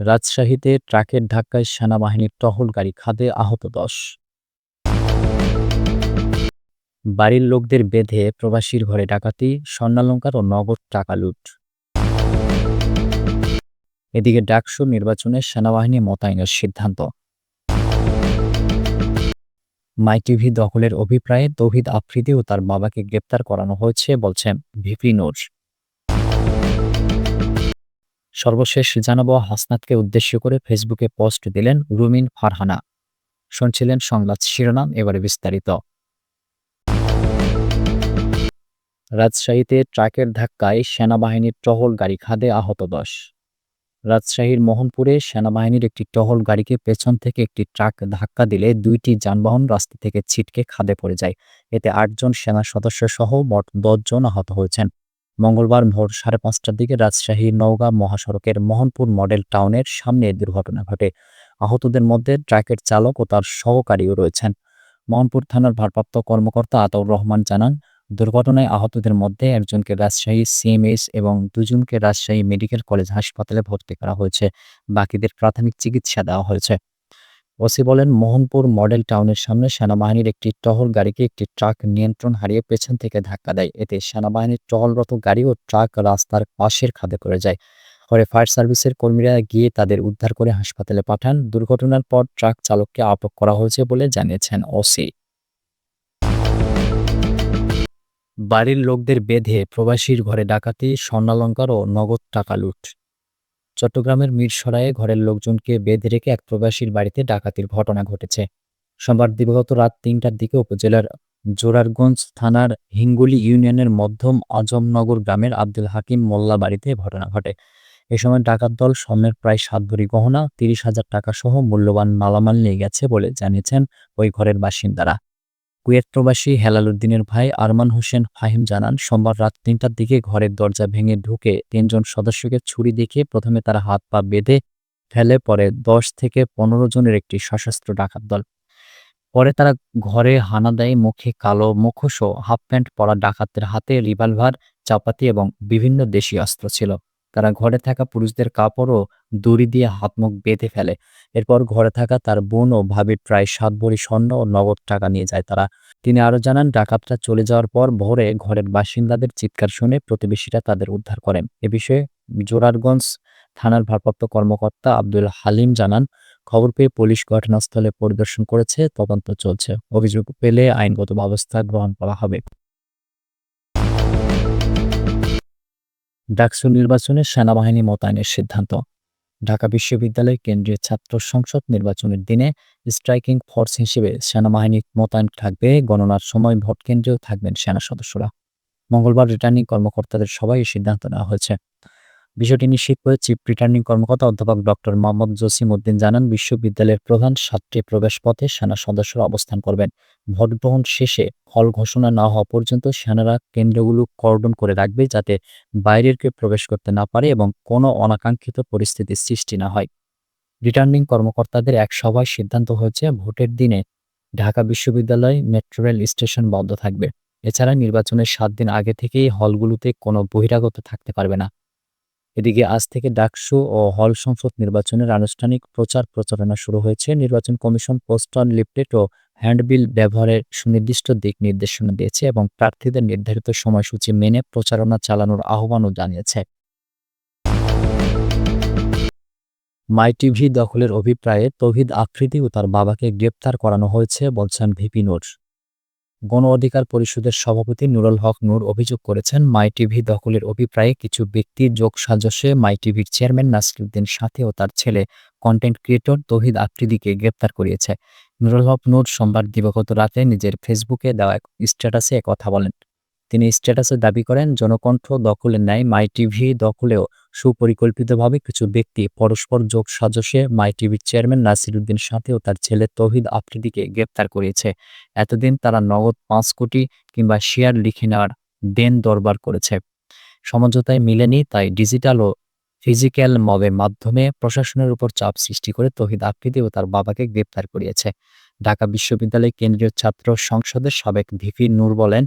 রাজশাহীতে ট্রাকের ধাক্কায় সেনাবাহিনীর টহল গাড়ি খাদে আহত ১০। বাড়ির লোকদের বেঁধে প্রবাসীর ঘরে ডাকাতি, স্বর্ণালংকার ও নগদ টাকা লুট। এদিকে ডাকসু নির্বাচনে সেনাবাহিনী মোতায়েনের সিদ্ধান্ত। মাইটিভি দখলের অভিপ্রায়ে তৌহিদ আফ্রিদি ও তার বাবাকে গ্রেপ্তার করানো হয়েছে বলছেন ভিপি নূর। সর্বশেষ জানাবো, হাসনাতকে উদ্দেশ্য করে ফেসবুকে পোস্ট দিলেন রুমিন ফারহানা। শুনছিলেন সংবাদ শিরোনাম, এবারে বিস্তারিত। রাজশাহীতে ট্রাকের ধাক্কায় সেনাবাহিনীর টহল গাড়ি খাদে আহত ১০। রাজশাহীর মোহনপুরে সেনাবাহিনীর একটি টহল গাড়িকে পেছন থেকে একটি ট্রাক ধাক্কা দিলে দুইটি যানবাহন রাস্তা থেকে ছিটকে খাদে পড়ে যায়। এতে ৮ জন সেনা সদস্য সহ মোট ১০ জন আহত হয়েছেন। মঙ্গলবার ভোর ৫:৩০টার দিকে রাজশাহী নওগাঁ মহাসড়কের মোহনপুর মডেল টাউনের সামনে দুর্ঘটনা ঘটে। আহতদের মধ্যে ট্রাকের চালক ও তার সহকারীও রয়েছেন। মোহনপুর থানার ভারপ্রাপ্ত কর্মকর্তা আতাউর রহমান জানান, দুর্ঘটনায় আহতদের মধ্যে একজনকে রাজশাহী সিএমএইচ এবং দুজনকে রাজশাহী মেডিকেল কলেজ হাসপাতালে ভর্তি করা হয়েছে। বাকিদের প্রাথমিক চিকিৎসা দেওয়া হয়েছে। ওসি বলেন, মোহনপুর মডেল টাউনের সামনে সেনাবাহিনীর একটি টহল গাড়িকে একটি ট্রাক নিয়ন্ত্রণ হারিয়ে পেছন থেকে ধাক্কা দেয়। এতে সেনাবাহিনীর টহলরত গাড়ি ও ট্রাক রাস্তার পাশের খাদে পড়ে যায়। পরে ফায়ার সার্ভিসের কর্মীরা গিয়ে তাদের উদ্ধার করে হাসপাতালে পাঠান। দুর্ঘটনার পর ট্রাক চালককে আটক করা হয়েছে বলে জানিয়েছেন ওসি। বাড়ির লোকদের বেঁধে প্রবাসীর ঘরে ডাকাতি, স্বর্ণালংকার ও নগদ টাকা লুট। চট্টগ্রামের মিরসরাইয়ে ঘরের লোকজনকে বেঁধে রেখে এক প্রবাসীর বাড়িতে ডাকাতির ঘটনা ঘটেছে। সোমবার দিবাগত রাত ৩টার দিকে উপজেলার জোরারগঞ্জ থানার হিঙ্গুলি ইউনিয়নের মধ্যম আজমনগর গ্রামের আব্দুল হাকিম মোল্লা বাড়িতে ঘটনা ঘটে। এ সময় ডাকাত দল স্বর্ণের প্রায় ৭ ভরি গহনা, ৩০,০০০ টাকা সহ মূল্যবান মালামাল নিয়ে গেছে বলে জানিয়েছেন ওই ঘরের বাসিন্দারা। কুয়েত প্রবাসী হেলাল উদ্দিনের ভাই আরমান হোসেন ফাহিম জানান, সোমবার রাত ৩টার দিকে ঘরের দরজা ভেঙে ঢুকে ৩ জন সদস্যকে ছুরি দেখিয়ে প্রথমে তারা হাত পা বেঁধে ফেলে, পরে ১০ থেকে ১৫ জনের একটি সশস্ত্র ডাকাত দল। পরে তারা ঘরে হানা দেয়। মুখে কালো মুখোশ ও হাফ প্যান্ট পরা ডাকাতদের হাতে রিভলভার, চাপাতি এবং বিভিন্ন দেশীয় অস্ত্র ছিল। তারা ঘরে থাকা পুরুষদের কাপড় ও দড়ি দিয়ে হাত মুখ বেঁধে ফেলে। এরপর ঘরে থাকা তার বোন ও ভাবির প্রায় ৭ ভরি স্বর্ণ ও নগদ টাকা নিয়ে যায় তারা। তিনি আরও জানান, ডাকাতরা চলে যাওয়ার পর ভোরে ঘরের বাসিন্দাদের চিৎকার শুনে প্রতিবেশীরা তাদের উদ্ধার করেন। এ বিষয়ে জোরারগঞ্জ থানার ভারপ্রাপ্ত কর্মকর্তা আব্দুল হালিম জানান, খবর পেয়ে পুলিশ ঘটনাস্থলে পরিদর্শন করেছে, তদন্ত চলছে। অভিযোগ পেলে আইনগত ব্যবস্থা গ্রহণ করা হবে। ডাকসু নির্বাচনে সেনাবাহিনী মোতায়েনের সিদ্ধান্ত। ঢাকা বিশ্ববিদ্যালয় কেন্দ্রীয় ছাত্র সংসদ নির্বাচনের দিনে স্ট্রাইকিং ফোর্স হিসেবে সেনাবাহিনী মোতায়েন থাকবে। গণনার সময় ভোট কেন্দ্রেও থাকবেন সেনা সদস্যরা। মঙ্গলবার রিটার্নিং কর্মকর্তাদের সভায় এই সিদ্ধান্ত নেওয়া হয়েছে। বিষয়টি নিশ্চিত করে চিফ রিটার্নিং কর্মকর্তা অধ্যাপক ডক্টর মোহাম্মদ জসিম উদ্দিন জানান, বিশ্ববিদ্যালয়ের প্রধান ৭টি প্রবেশপথে সেনা সদস্যরা অবস্থান করবেন। ভোট গ্রহণ শেষে ফল ঘোষণা না হওয়া পর্যন্ত সেনারা কেন্দ্রগুলো কর্ডন করে রাখবে, যাতে বাইরের কেউ প্রবেশ করতে না পারে এবং কোনো অনাকাঙ্ক্ষিত পরিস্থিতির সৃষ্টি না হয়। রিটার্নিং কর্মকর্তাদের এক সভায় সিদ্ধান্ত হয়েছে, ভোটের দিনে ঢাকা বিশ্ববিদ্যালয় মেট্রো রেল স্টেশন বন্ধ থাকবে। এছাড়া নির্বাচনের ৭ দিন আগে থেকেই হলগুলোতে কোনো বহিরাগত থাকতে পারবে না। এদিকে আজ থেকে ডাকসু ও হল সংসদ নির্বাচনের আনুষ্ঠানিক প্রচার প্রচারণা শুরু হয়েছে। নির্বাচন কমিশন পোস্টার, লিফলেট ও হ্যান্ডবিল ব্যবহারের সুনির্দিষ্ট দিক নির্দেশনা দিয়েছে এবং প্রার্থীদের নির্ধারিত সময়সূচি মেনে প্রচারণা চালানোর আহ্বানও জানিয়েছে। মাইটিভি দখলের অভিপ্রায়ে তৌহিদ আফ্রিদি ও তার বাবাকে গ্রেপ্তার করানো হয়েছে বলছেন ভিপি নূর। গণ অধিকার পরিষদের সভাপতি নুরুল হক নূর অভিযোগ করেছেন, মাইটিভি দখলের অভিপ্রায়ে কিছু ব্যক্তি যোগসাজশে মাইটিভির চেয়ারম্যান নাসিরুদ্দিন সাথী ও তার ছেলে কন্টেন্ট ক্রিয়েটর তৌহিদ আফ্রিদিকে গ্রেপ্তার করিয়েছে। নুরুল হক নূর সোমবার দিবাগত রাতে নিজের ফেসবুকে দেওয়া এক স্ট্যাটাসে একথা বলেন। তিনি স্ট্যাটাসে দাবি করেন, জনকণ্ঠ দখলের ন্যায় মাইটিভি দখলেও সুপরিকল্পিতভাবে কিছু ব্যক্তি পরস্পর যোগসাজশে মাইটিভির চেয়ারম্যান নাসিরুদ্দিন সাথী ও তার ছেলে তৌহিদ আফ্রিদিকে গ্রেপ্তার করিয়েছে। এতদিন তারা নগদ ৫ কোটি কিংবা শেয়ার লিখে নেওয়ার দেন দরবার করেছে। সমঝোতায় মিলেনি, তাই ডিজিটাল ও ফিজিক্যাল মবের মাধ্যমে প্রশাসনের উপর চাপ সৃষ্টি করে তৌহিদ আফ্রিদি ও তার বাবাকে গ্রেপ্তার করিয়েছে। ঢাকা বিশ্ববিদ্যালয় কেন্দ্রীয় ছাত্র সংসদের সাবেক ভিপি নূর বলেন,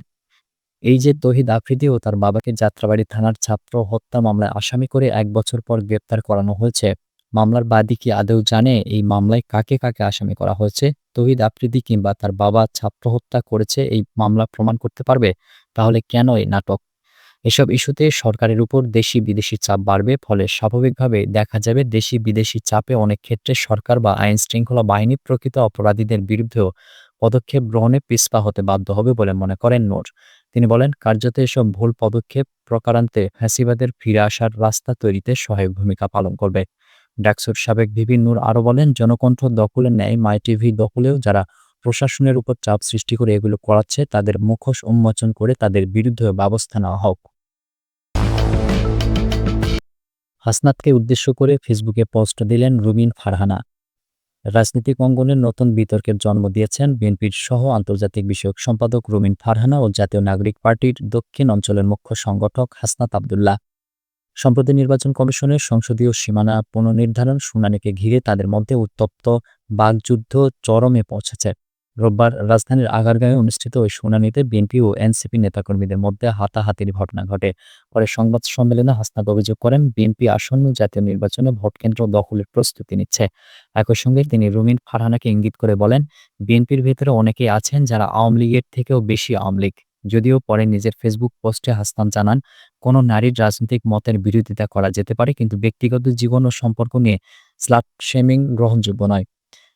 এই যে তৌহিদ আফ্রিদি ও তার বাবাকে যাত্রাবাড়ী থানার ছাত্র হত্যা মামলায় আসামি করে ১ বছর পর গ্রেপ্তার করানো হয়েছে, মামলার বাদী কি আদৌ জানে এই মামলায় কাকে কাকে আসামি করা হয়েছে? তৌহিদ আফ্রিদি কিংবা তার বাবা ছাত্র হত্যা করেছে এই মামলা প্রমাণ করতে পারবে? তাহলে কেন এই নাটক? এসব ইস্যুতে সরকারের উপর দেশি বিদেশি চাপ বাড়বে, ফলে স্বাভাবিকভাবে দেখা যাবে দেশি বিদেশি চাপে অনেক ক্ষেত্রে সরকার বা আইন শৃঙ্খলা বাহিনী প্রকৃত অপরাধীদের বিরুদ্ধেও পদক্ষেপ গ্রহণে পিছপা হতে বাধ্য হবে বলে মনে করেন নূর। তিনি বলেন, কার্যত এসব ভুল পদক্ষেপ প্রকারান্তে ফ্যাসিবাদের ফিরে আসার রাস্তা তৈরিতে সহায়ক ভূমিকা পালন করবে। ডাকসুর সাবেক ভিপি নূর আরও বলেন, জনকণ্ঠ দখলের ন্যায় মাই টিভি দখলেও যারা প্রশাসনের উপর চাপ সৃষ্টি করে এগুলো করাচ্ছে, তাদের মুখোশ উন্মোচন করে তাদের বিরুদ্ধে ব্যবস্থা নেওয়া হোক। হাসনাতকে উদ্দেশ্য করে ফেসবুকে পোস্ট দিলেন রুমিন ফারহানা। রাজনৈতিক অঙ্গনের নতুন বিতর্কের জন্ম দিয়েছেন বিএনপির সহ আন্তর্জাতিক বিষয়ক সম্পাদক রুমিন ফারহানা ও জাতীয় নাগরিক পার্টির দক্ষিণ অঞ্চলের মুখ্য সংগঠক হাসনাত আবদুল্লাহ। সম্প্রতি নির্বাচন কমিশনের সংসদীয় সীমানা পুনর্নির্ধারণ শুনানিকে ঘিরে তাদের মধ্যে উত্তপ্ত বাকযুদ্ধ চরমে পৌঁছেছে। রোববার রাজধানীর আগারগাঁয়ে অনুষ্ঠিত ওই শুনানিতে বিএনপি ও এনসিপি নেতাকর্মীদের মধ্যে হাতাহাতির ঘটনা ঘটে। পরে সংবাদ সম্মেলনে হাসনাত অভিযোগ করেন, বিএনপি আসন্ন জাতীয় নির্বাচনে ভোটকেন্দ্র দখলের প্রস্তুতি নিচ্ছে। একই সঙ্গে তিনি রুমিন ফারহানাকে ইঙ্গিত করে বলেন, বিএনপির ভেতরে অনেকেই আছেন যারা আওয়ামী লীগের থেকেও বেশি আওয়ামী লীগ। যদিও পরে নিজের ফেসবুক পোস্টে হাসনাত জানান, কোনো নারীর রাজনৈতিক মতের বিরোধিতা করা যেতে পারে, কিন্তু ব্যক্তিগত জীবন ও সম্পর্ক নিয়ে স্লাট শেমিং গ্রহণযোগ্য নয়।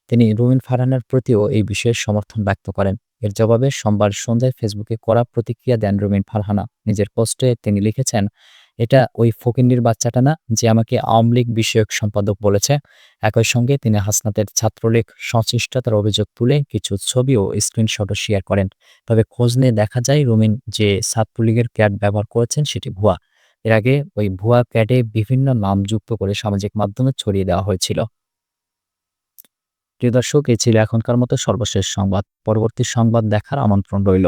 তিনি রুমিন ফারহানার প্রতিও এই বিষয়ে সমর্থন ব্যক্ত করেন। এর জবাবে সোমবার সন্ধ্যায় ফেসবুকে কড়া প্রতিক্রিয়া দেন রুমিন ফারহানা। নিজের পোস্টে তিনি লিখেছেন, এটা ওই ফকিন্নির বাচ্চাটা না যে আমাকে আওয়ামী লীগ বিষয়ক সম্পাদক বলেছে। একই সঙ্গে তিনি হাসনাতের ছাত্রলীগ সংশ্লিষ্টতার অভিযোগ তুলে কিছু ছবি ও স্ক্রিনশটও শেয়ার করেন। তবে খোঁজ নিয়ে দেখা যায় রুমিন যে ছাত্রলীগের ক্যাড ব্যবহার করেছেন সেটি ভুয়া। এর আগে ওই ভুয়া ক্যাডে বিভিন্ন নাম যুক্ত করে সামাজিক মাধ্যমে ছড়িয়ে দেওয়া হয়েছিল। প্রিয় দর্শক, এই ছিল এখনকার মতো সর্বশেষ সংবাদ। পরবর্তী সংবাদ দেখার আমন্ত্রণ রইল।